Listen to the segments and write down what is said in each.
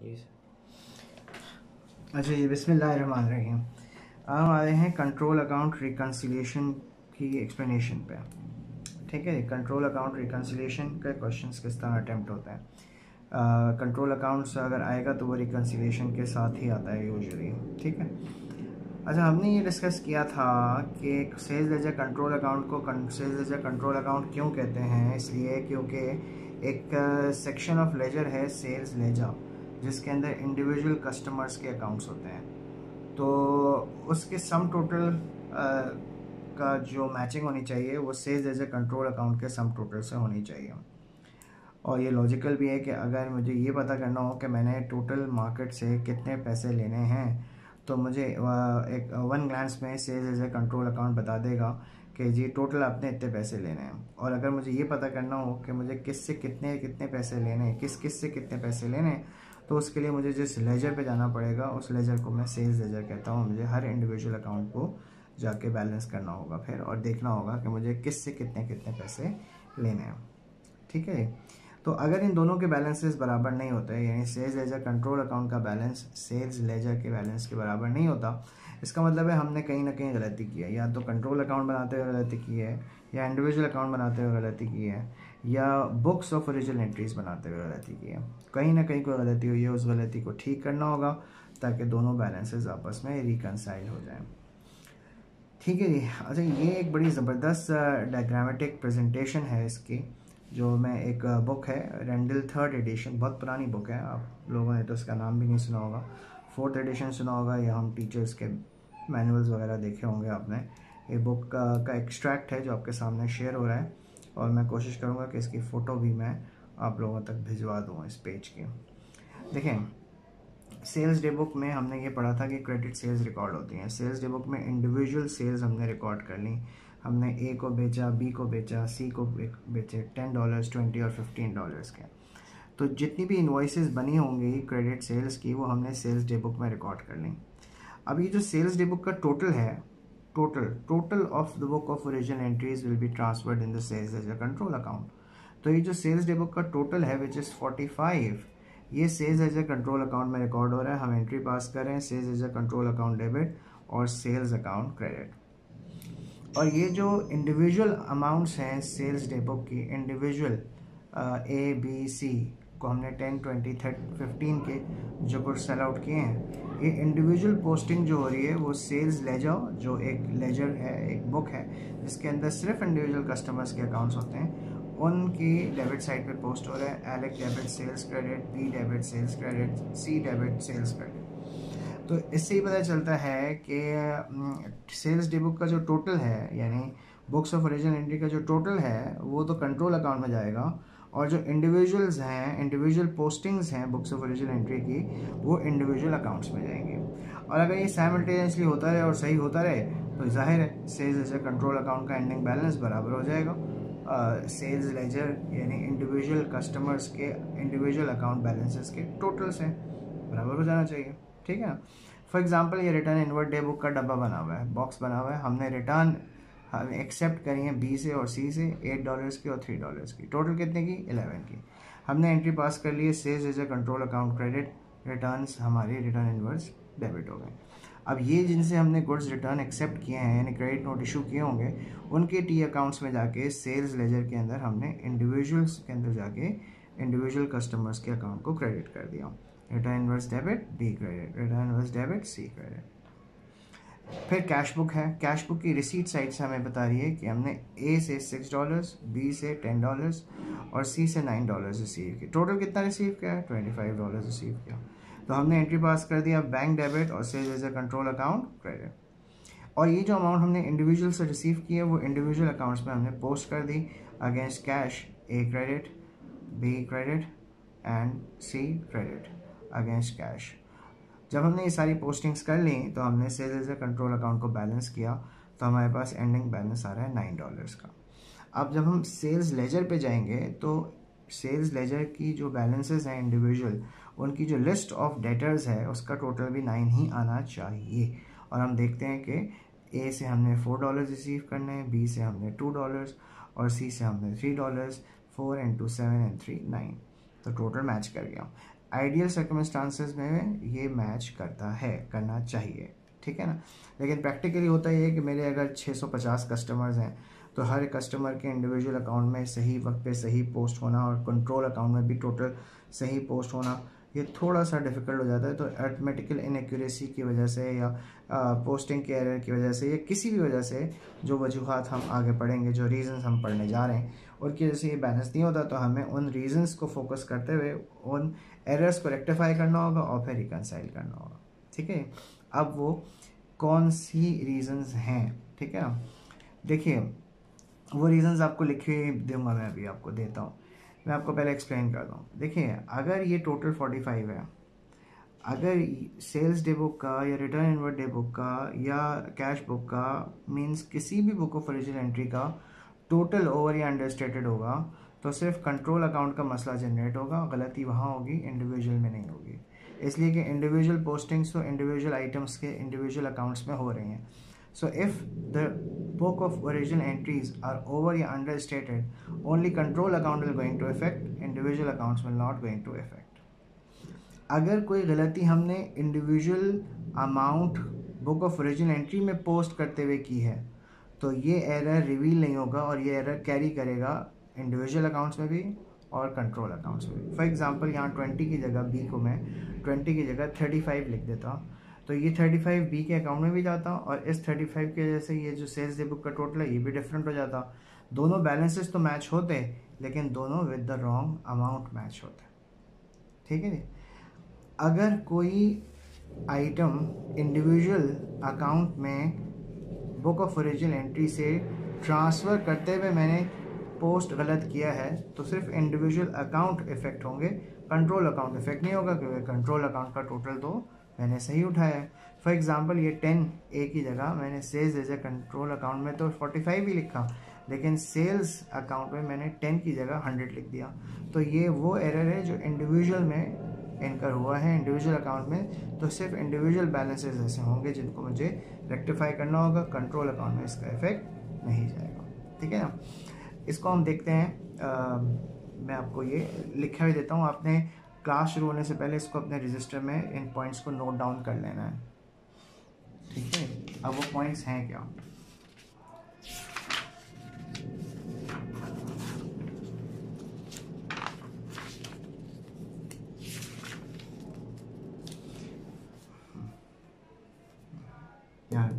Please. अच्छा जी, बिस्मिल्लाहिर्रहमानिर्रहीम। हम आ रहे हैं कंट्रोल अकाउंट रिकन्सिलिएशन की एक्सप्लेनेशन पे। ठीक है, कंट्रोल अकाउंट रिकन्सिलिएशन के क्वेश्चंस किस तरह अटैम्प्ट होता है। कंट्रोल अकाउंट्स अगर आएगा तो वो रिकन्सिलिएशन के साथ ही आता है यूजुअली। ठीक है, अच्छा हमने ये डिस्कस किया था कि सेल्स लेजर कंट्रोल अकाउंट को सेल्स लेजर कंट्रोल अकाउंट क्यों कहते हैं। इसलिए क्योंकि एक सेक्शन ऑफ लेजर है सेल्स लेजर जिसके अंदर इंडिविजुअल कस्टमर्स के अकाउंट्स होते हैं, तो उसके सम टोटल का जो मैचिंग होनी चाहिए वो सेल्स लेजर कंट्रोल अकाउंट के सम टोटल से होनी चाहिए। और ये लॉजिकल भी है कि अगर मुझे ये पता करना हो कि मैंने टोटल मार्केट से कितने पैसे लेने हैं तो मुझे एक वन ग्लांस में sales as a control account बता देगा कि जी टोटल आपने इतने पैसे लेने हैं। और अगर मुझे ये पता करना हो कि मुझे किस से कितने कितने पैसे लेने हैं, किस से कितने पैसे लेने हैं, तो उसके लिए मुझे जिस लेजर पे जाना पड़ेगा उस लेजर को मैं सेल्स लेजर कहता हूँ। मुझे हर इंडिविजुअल अकाउंट को जाके बैलेंस करना होगा फिर और देखना होगा कि मुझे किस से कितने कितने पैसे लेने हैं। ठीक है, तो अगर इन दोनों के बैलेंसेस बराबर नहीं होते, यानी सेल्स लेजर कंट्रोल अकाउंट का बैलेंस सेल्स लेजर के बैलेंस के बराबर नहीं होता, इसका मतलब है हमने कहीं ना कहीं गलती की है। या तो कंट्रोल अकाउंट बनाते हुए गलती की है, या इंडिविजुअल अकाउंट बनाते हुए गलती की है, या बुक्स ऑफ ओरिजिनल एंट्रीज बनाते हुए गलती की है। कहीं ना कहीं कोई गलती हुई है, उस गलती को ठीक करना होगा ताकि दोनों बैलेंसेस आपस में रिकनसाइल हो जाएं। ठीक है जी। अच्छा, ये एक बड़ी ज़बरदस्त डायग्रामेटिक प्रेजेंटेशन है इसकी, जो मैं एक बुक है रेंडल थर्ड एडिशन, बहुत पुरानी बुक है, आप लोगों ने तो इसका नाम भी नहीं सुना होगा। फोर्थ एडिशन सुना होगा या हम टीचर्स के मैनुअल्स वगैरह देखे होंगे आपने। ये बुक का एक्सट्रैक्ट है जो आपके सामने शेयर हो रहा है, और मैं कोशिश करूँगा कि इसकी फ़ोटो भी मैं आप लोगों तक भिजवा दूँ इस पेज की। देखें, सेल्स डे बुक में हमने ये पढ़ा था कि क्रेडिट सेल्स रिकॉर्ड होती हैं। सेल्स डे बुक में इंडिविजुअल सेल्स हमने रिकॉर्ड कर ली। हमने ए को बेचा, बी को बेचा, सी को बेचे $10, $20 और $15 के। तो जितनी भी इन्वॉइसेस बनी होंगी क्रेडिट सेल्स की वो हमने सेल्स डे बुक में रिकॉर्ड कर ली। अब ये जो सेल्स डे बुक का टोटल है, total of the book of original entries will be transferred in the sales ledger control account. तो ये जो सेल्स डे बुक का टोटल है विच इज़ 45, ये sales as a control account में record हो रहा है। हम एंट्री पास कर रहे हैं sales as a control account debit और सेल्स अकाउंट क्रेडिट। और ये जो इंडिविजुअल अमाउंट्स हैं सेल्स डे बुक की, इंडिविजुअल ए बी सी को हमने 10, 20, 30, 15 के जो कुछ सेल आउट किए हैं, ये इंडिविजुअल पोस्टिंग जो हो रही है वो सेल्स लेजर, जो एक लेजर है, एक बुक है जिसके अंदर सिर्फ इंडिविजुअल कस्टमर्स के अकाउंट्स होते हैं, उनकी डेबिट साइड पे पोस्ट हो रहा है। एलेक debit sales credit, B debit sales credit, C debit sales credit. तो इससे ही पता चलता है कि सेल्स डे बुक का जो टोटल है, यानी बुक्स ऑफ ओरिजिनल एंट्री का जो टोटल है वो तो कंट्रोल अकाउंट में जाएगा, और जो इंडिविजुअल्स हैं, इंडिविजुअल पोस्टिंग्स हैं बुक्स ऑफ ओरिजिनल एंट्री की, वो इंडिविजुअल अकाउंट्स में जाएंगे। और अगर ये साइमल्टेनियसली होता रहे और सही होता रहे तो जाहिर है सेल्स लेजर कंट्रोल अकाउंट का एंडिंग बैलेंस बराबर हो जाएगा सेल्स लेजर यानी इंडिविजुअल कस्टमर्स के इंडिविजुअल अकाउंट बैलेंसेस के टोटल से बराबर हो जाना चाहिए। ठीक है, फॉर एग्जांपल ये रिटर्न इनवर्ट डे बुक का डब्बा बना हुआ है, बॉक्स बना हुआ है, हमने रिटर्न एक्सेप्ट करी है बी से और सी से $8 की और $3 की, टोटल कितने की 11 की। हमने एंट्री पास कर ली है sales as a control account credit, returns हमारी रिटर्न इनवर्स डेबिट हो गए। अब ये जिनसे हमने गुड्स रिटर्न एक्सेप्ट किए हैं यानी क्रेडिट नोट इशू किए होंगे, उनके टी अकाउंट्स में जाके सेल्स लेजर के अंदर हमने इंडिविजुअल्स के अंदर जाके इंडिविजुअल कस्टमर्स के अकाउंट को क्रेडिट कर दिया। Return inwards debit B credit, return inwards debit C credit. फिर कैश बुक है, कैश बुक की रिसीट साइड से हमें बता रही है कि हमने ए से $6, बी से $10 और सी से $9 रिसीव किया। टोटल कितना रिसीव किया? $25 रिसीव किया। तो हमने एंट्री पास कर दिया बैंक डेबिट और sales as a control account credit. और ये जो अमाउंट हमने इंडिविजुअल से रिसीव की है वो इंडिविजुअल अकाउंट्स में हमने पोस्ट कर दी against cash, A credit, B credit and C credit against cash. जब हमने ये सारी पोस्टिंग्स कर ली तो हमने sales as a control account को बैलेंस किया, तो हमारे पास एंडिंग बैलेंस आ रहा है $9 का। अब जब हम सेल्स लेजर पे जाएंगे तो सेल्स लेजर की जो बैलेंसेस हैं इंडिविजुअल, उनकी जो लिस्ट ऑफ डेटर्स है उसका टोटल भी 9 ही आना चाहिए। और हम देखते हैं कि ए से हमने $4 रिसीव करने हैं, बी से हमने $2 और सी से हमने $3, 4 × 2 7 × 3 9, तो टोटल मैच कर गया। आइडियल सर्कमस्टांसेस में ये मैच करता है, करना चाहिए, ठीक है ना। लेकिन प्रैक्टिकली होता ये है कि मेरे अगर 650 कस्टमर्स हैं तो हर कस्टमर के इंडिविजुअल अकाउंट में सही वक्त पे सही पोस्ट होना और कंट्रोल अकाउंट में भी टोटल सही पोस्ट होना ये थोड़ा सा डिफ़िकल्ट हो जाता है। तो अर्थमेटिकल इनएक्यूरेसी की वजह से या पोस्टिंग के एरर की वजह से या किसी भी वजह से जो वजूहात हम आगे पढ़ेंगे, जो रीज़न्स हम पढ़ने जा रहे हैं, उनकी वजह से ये बैलेंस नहीं होता, तो हमें उन रीज़न्स को फोकस करते हुए उन एरर्स को रेक्टिफाई करना होगा और फिर रिकनसाइल करना होगा, ठीक है। अब वो कौन सी रीज़न्स हैं, ठीक है ना। देखिए वो रीज़न्स आपको लिखे दूंगा, मैं अभी आपको देता हूँ, मैं आपको पहले एक्सप्लेन करता हूँ। देखिए अगर ये टोटल 45 है, अगर सेल्स डे बुक का या रिटर्न इनवर्ड डे बुक का या कैश बुक का मींस किसी भी बुक ऑफ ओरिजिनल एंट्री का टोटल ओवर या अंडरस्टेटेड होगा तो सिर्फ कंट्रोल अकाउंट का मसला जनरेट होगा, गलती वहाँ होगी, इंडिविजुअल में नहीं होगी। इसलिए कि इंडिविजुअल पोस्टिंग्स तो इंडिविजुअल आइटम्स के इंडिविजुअल अकाउंट्स में हो रही हैं। So if the book of original entries are over or understated, only control account will going to affect, individual accounts will not going to affect. अगर कोई गलती हमने individual amount book of original entry में post करते हुए की है तो ये एरर रिवील नहीं होगा और ये एरर कैरी करेगा इंडिविजुअल अकाउंट्स में भी और कंट्रोल अकाउंट्स में भी। फॉर एग्जांपल यहाँ 20 की जगह बी को मैं 20 की जगह 35 लिख देता हूँ तो ये 35 बी के अकाउंट में भी जाता और इस 35 की वजह से ये जो सेल्स डे बुक का टोटल है ये भी डिफरेंट हो जाता। दोनों बैलेंसेस तो मैच होते लेकिन दोनों with the wrong amount match होते, ठीक है जी। अगर कोई आइटम इंडिविजुअल अकाउंट में बुक ऑफ ओरिजिनल एंट्री से ट्रांसफ़र करते हुए मैंने पोस्ट गलत किया है तो सिर्फ इंडिविजुअल अकाउंट इफेक्ट होंगे, कंट्रोल अकाउंट इफेक्ट नहीं होगा क्योंकि कंट्रोल अकाउंट का टोटल तो मैंने सही उठाया है। फॉर एग्जांपल ये 10 ए की जगह मैंने sales as a control account में तो 45 ही लिखा लेकिन सेल्स अकाउंट में मैंने 10 की जगह 100 लिख दिया। तो ये वो एरर है जो इंडिविजुअल में इनकर हुआ है इंडिविजुअल अकाउंट में, तो सिर्फ इंडिविजुअल बैलेंसेस ऐसे होंगे जिनको मुझे रेक्टिफाई करना होगा, कंट्रोल अकाउंट में इसका इफेक्ट नहीं जाएगा, ठीक है ना। इसको हम देखते हैं। मैं आपको ये लिखा भी देता हूँ, आपने क्लास शुरू होने से पहले इसको अपने रजिस्टर में इन पॉइंट्स को नोट डाउन कर लेना है, ठीक है। अब वो पॉइंट्स हैं क्या, यार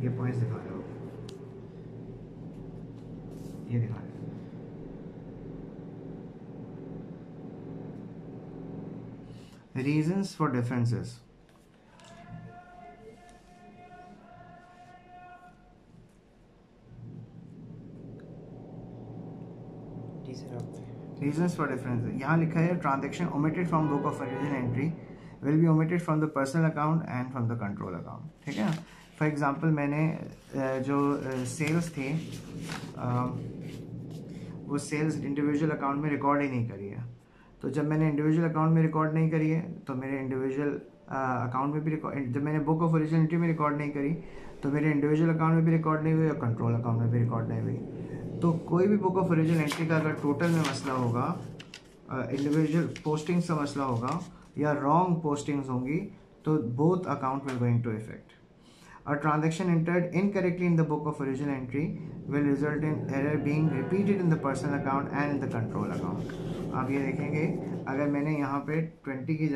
ये पॉइंट्स दिखा रहे हो, ये दिखा रहे हो। Reasons for differences. Reasons for differences. यहाँ लिखा है transaction omitted from book of origin entry will be omitted from the personal account and from the control account, ठीक है ना। फॉर एग्जांपल मैंने जो सेल्स थी वो सेल्स इंडिविजुअल अकाउंट में रिकॉर्ड ही नहीं करी है, तो जब मैंने इंडिविजुअल अकाउंट में रिकॉर्ड नहीं करी है तो मेरे इंडिविजुअल अकाउंट में भी रिकॉर्ड, जब मैंने बुक ऑफ ओरिजिनल एंट्री में रिकॉर्ड नहीं करी तो मेरे इंडिविजुअल अकाउंट में भी रिकॉर्ड नहीं हुई और कंट्रोल अकाउंट में भी रिकॉर्ड नहीं हुई। तो कोई भी बुक ऑफ ओरिजिनल एंट्री का अगर टोटल में मसला होगा, इंडिविजुअल पोस्टिंग्स का मसला होगा या रॉन्ग पोस्टिंग्स होंगी तो both account will going to effect. A transaction entered incorrectly in the book of original entry will result in error being repeated in the personal account and in the control account. आप ये देखेंगे अगर मैंने यहाँ पे 20 की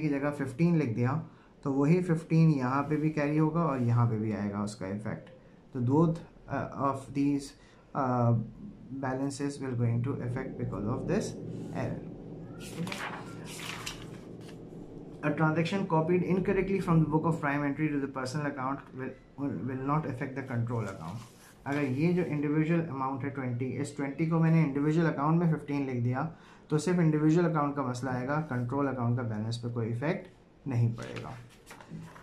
जगह 15 लिख दिया तो वही 15 यहाँ पे भी कैरी होगा और यहाँ पे भी आएगा उसका इफेक्ट। तो both of these balances will going to affect because of this error. A transaction copied incorrectly from the book of prime entry to the personal account will not affect the control account. अगर ये जो individual amount है 20, इस 20 को मैंने individual account में 15 लिख दिया तो सिर्फ इंडिविजुअल अकाउंट का मसला आएगा, कंट्रोल अकाउंट का बैलेंस पे कोई इफेक्ट नहीं पड़ेगा।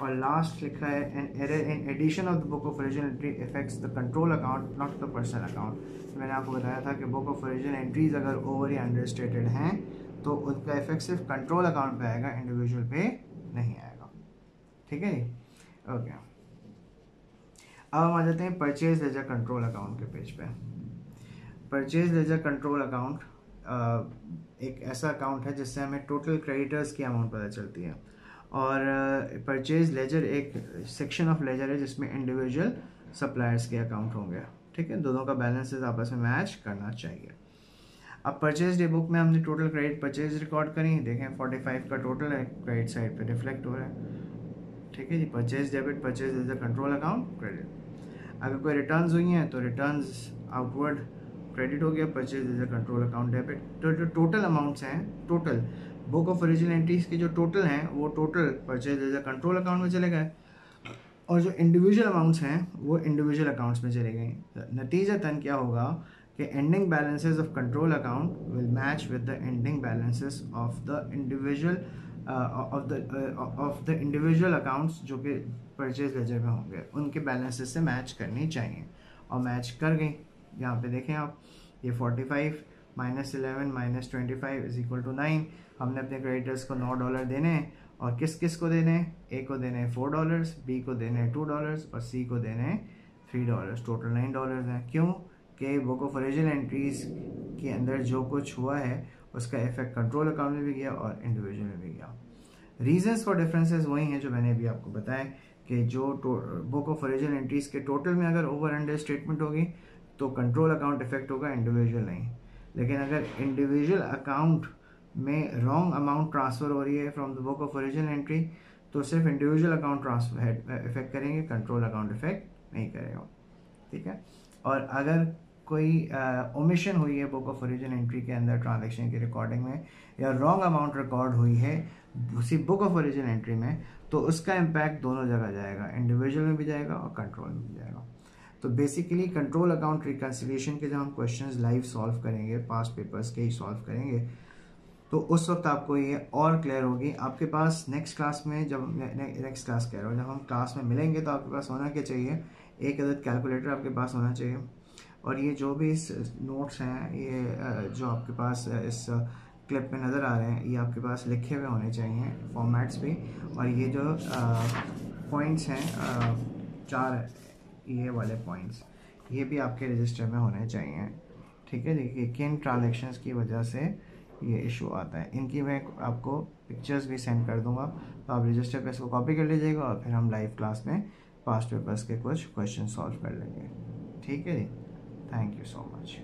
और लास्ट लिखा है an error in addition of the book of original entry effects the control account not the personal account. मैंने आपको बताया था कि बुक ऑफ ओरिजिनल एंट्रीज अगर ओवर या अंडरस्टेटेड हैं तो उनका इफेक्ट सिर्फ कंट्रोल अकाउंट पे आएगा, इंडिविजुअल पे नहीं आएगा, ठीक है जी। ओके, अब हम आ जाते हैं परचेज लेजर कंट्रोल अकाउंट के पेज पे। परचेज लेजर कंट्रोल अकाउंट एक ऐसा अकाउंट है जिससे हमें टोटल क्रेडिटर्स की अमाउंट पता चलती है। और परचेज लेजर एक सेक्शन ऑफ लेजर है जिसमें इंडिविजुअल सप्लायर्स के अकाउंट होंगे। ठीक है, दोनों का बैलेंसेस आपस में मैच करना चाहिए। अब परचेज डे बुक में हमने टोटल क्रेडिट परचेज रिकॉर्ड करी, देखें 45 का टोटल है, क्रेडिट साइड पे रिफ्लेक्ट हो रहा है। ठीक है जी, purchase debit, purchase is the control account credit. अगर कोई रिटर्न्स हुई हैं तो रिटर्न्स आउटवर्ड क्रेडिट हो गया, purchase is the control account debit. तो जो टोटल अमाउंट्स हैं, total book of original entries के जो टोटल हैं वो total purchase is the control account में चले गए, और जो इंडिविजुअल अमाउंट्स हैं वो इंडिविजुअल अकाउंट्स में चले गए। नतीजतन क्या होगा कि ending balances of control account will match with the ending balances of the individual of the individual accounts जो कि परचेज लेजर में होंगे, उनके बैलेंसेस से मैच करनी चाहिए, और मैच कर गई। यहाँ पे देखें आप, ये 45 -11 -25 इज इक्वल टू 9। हमने अपने क्रेडिटर्स को $9 देने हैं, और किस किस को देने हैं? ए को देने हैं $4, बी को देने हैं $2 और सी को देने हैं $3। टोटल $9 हैं। क्यों? कि बुक ऑफ ओरिजिनल एंट्रीज के अंदर जो कुछ हुआ है उसका इफेक्ट कंट्रोल अकाउंट में भी गया और इंडिविजुअल में भी गया। रीजंस फॉर डिफरेंसेस वही हैं जो मैंने अभी आपको बताया कि जो बुक ऑफ ओरिजिनल एंट्रीज के टोटल में अगर ओवर अंडर स्टेटमेंट होगी तो कंट्रोल अकाउंट इफेक्ट होगा, इंडिविजुअल नहीं। लेकिन अगर इंडिविजुअल अकाउंट में रॉन्ग अमाउंट ट्रांसफ़र हो रही है from the book of original entry तो सिर्फ इंडिविजुअल अकाउंट ट्रांसफर इफेक्ट करेंगे, कंट्रोल अकाउंट इफेक्ट नहीं करेगा। ठीक है, और अगर कोई ओमिशन हुई है बुक ऑफ ओरिजिनल एंट्री के अंदर ट्रांजैक्शन की रिकॉर्डिंग में, या रॉन्ग अमाउंट रिकॉर्ड हुई है उसी बुक ऑफ ओरिजिनल एंट्री में, तो उसका इम्पैक्ट दोनों जगह जाएगा, इंडिविजुअल में भी जाएगा और कंट्रोल में भी जाएगा। तो बेसिकली कंट्रोल अकाउंट रिकन्सिलिएशन के जब हम क्वेश्चंस लाइव सॉल्व करेंगे, पास्ट पेपर्स के ही सॉल्व करेंगे, तो उस वक्त आपको ये और क्लियर होगी। आपके पास नेक्स्ट क्लास में, जब नेक्स्ट क्लास कह रहा हूँ, जब हम क्लास में मिलेंगे तो आपके पास होना क्या चाहिए? एक अदद कैलकुलेटर आपके पास होना चाहिए, और ये जो भी इस नोट्स हैं, ये जो आपके पास इस क्लिप में नज़र आ रहे हैं, ये आपके पास लिखे हुए होने चाहिए फॉर्मेट्स भी, और ये जो पॉइंट्स हैं 4 ये वाले पॉइंट्स, ये भी आपके रजिस्टर में होने चाहिए। ठीक है, देखिए किन ट्रांजैक्शंस की वजह से ये इशू आता है, इनकी मैं आपको पिक्चर्स भी सेंड कर दूंगा, तो आप रजिस्टर पे इसको कॉपी कर लीजिएगा और फिर हम लाइव क्लास में पास्ट पेपर्स के कुछ क्वेश्चन सॉल्व कर लेंगे। ठीक है जी, थैंक यू सो मच।